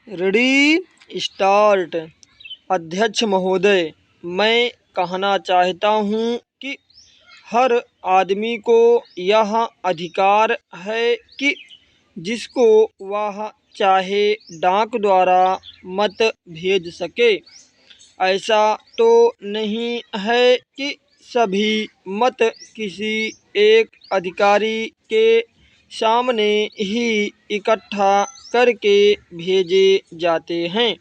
Ready start. अध्यक्ष महोदय, मैं कहना चाहता हूँ कि हर आदमी को यह अधिकार है कि जिसको वह चाहे डाक द्वारा मत भेज सके। ऐसा तो नहीं है कि सभी मत किसी एक अधिकारी के सामने ही इकट्ठा करके भेजे जाते हैं।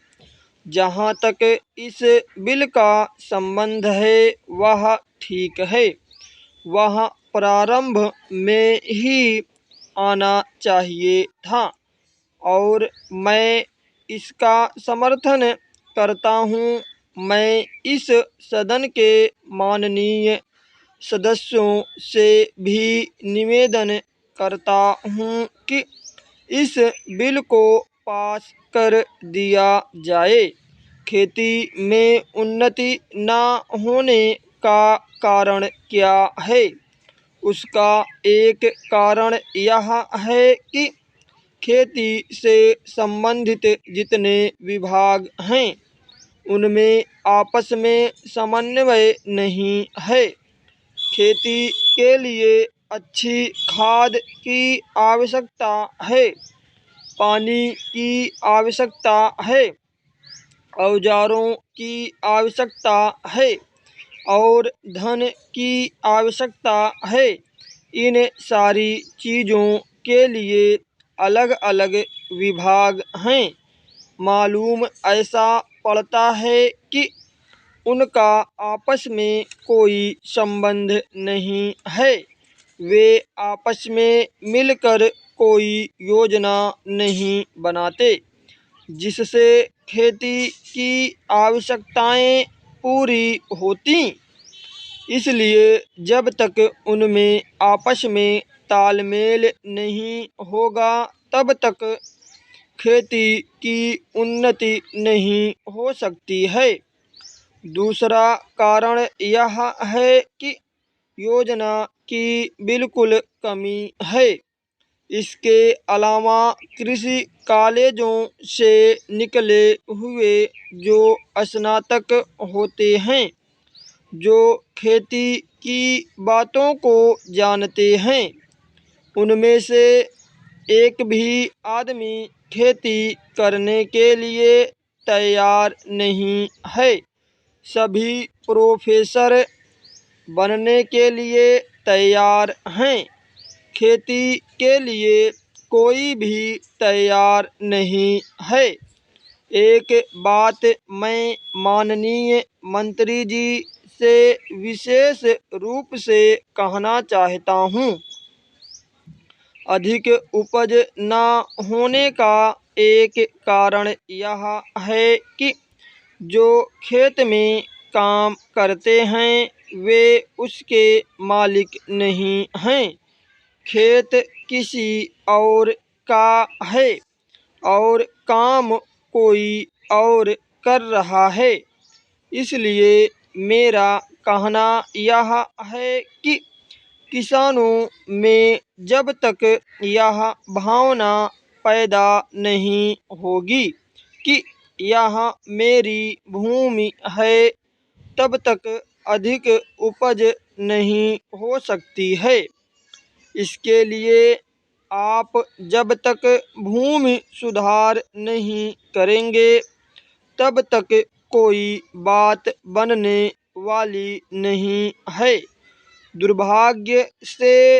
जहाँ तक इस बिल का संबंध है वह ठीक है, वह प्रारंभ में ही आना चाहिए था और मैं इसका समर्थन करता हूँ। मैं इस सदन के माननीय सदस्यों से भी निवेदन करता हूँ कि इस बिल को पास कर दिया जाए। खेती में उन्नति न होने का कारण क्या है? उसका एक कारण यह है कि खेती से संबंधित जितने विभाग हैं उनमें आपस में समन्वय नहीं है। खेती के लिए अच्छी खाद की आवश्यकता है, पानी की आवश्यकता है, औजारों की आवश्यकता है और धन की आवश्यकता है। इन सारी चीज़ों के लिए अलग अलग विभाग हैं। मालूम ऐसा पड़ता है कि उनका आपस में कोई संबंध नहीं है। वे आपस में मिलकर कोई योजना नहीं बनाते जिससे खेती की आवश्यकताएं पूरी होती। इसलिए जब तक उनमें आपस में तालमेल नहीं होगा तब तक खेती की उन्नति नहीं हो सकती है। दूसरा कारण यह है कि योजना की बिल्कुल कमी है। इसके अलावा कृषि कॉलेजों से निकले हुए जो स्नातक होते हैं, जो खेती की बातों को जानते हैं, उनमें से एक भी आदमी खेती करने के लिए तैयार नहीं है। सभी प्रोफेसर बनने के लिए तैयार हैं, खेती के लिए कोई भी तैयार नहीं है। एक बात मैं माननीय मंत्री जी से विशेष रूप से कहना चाहता हूँ। अधिक उपज न होने का एक कारण यह है कि जो खेत में काम करते हैं वे उसके मालिक नहीं हैं। खेत किसी और का है और काम कोई और कर रहा है। इसलिए मेरा कहना यह है कि किसानों में जब तक यह भावना पैदा नहीं होगी कि यह मेरी भूमि है, तब तक अधिक उपज नहीं हो सकती है। इसके लिए आप जब तक भूमि सुधार नहीं करेंगे तब तक कोई बात बनने वाली नहीं है। दुर्भाग्य से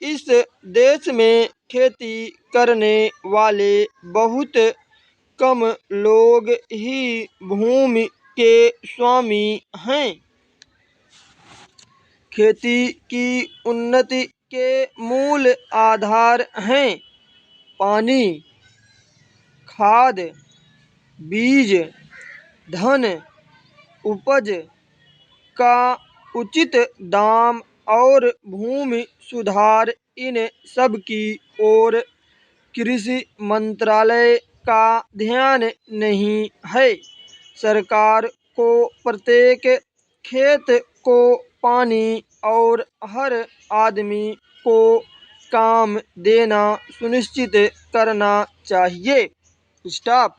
इस देश में खेती करने वाले बहुत कम लोग ही भूमि के स्वामी हैं। खेती की उन्नति के मूल आधार हैं पानी, खाद, बीज, धन, उपज का उचित दाम और भूमि सुधार। इन सब की ओर कृषि मंत्रालय का ध्यान नहीं है। सरकार को प्रत्येक खेत को पानी और हर आदमी को काम देना सुनिश्चित करना चाहिए। स्टॉप।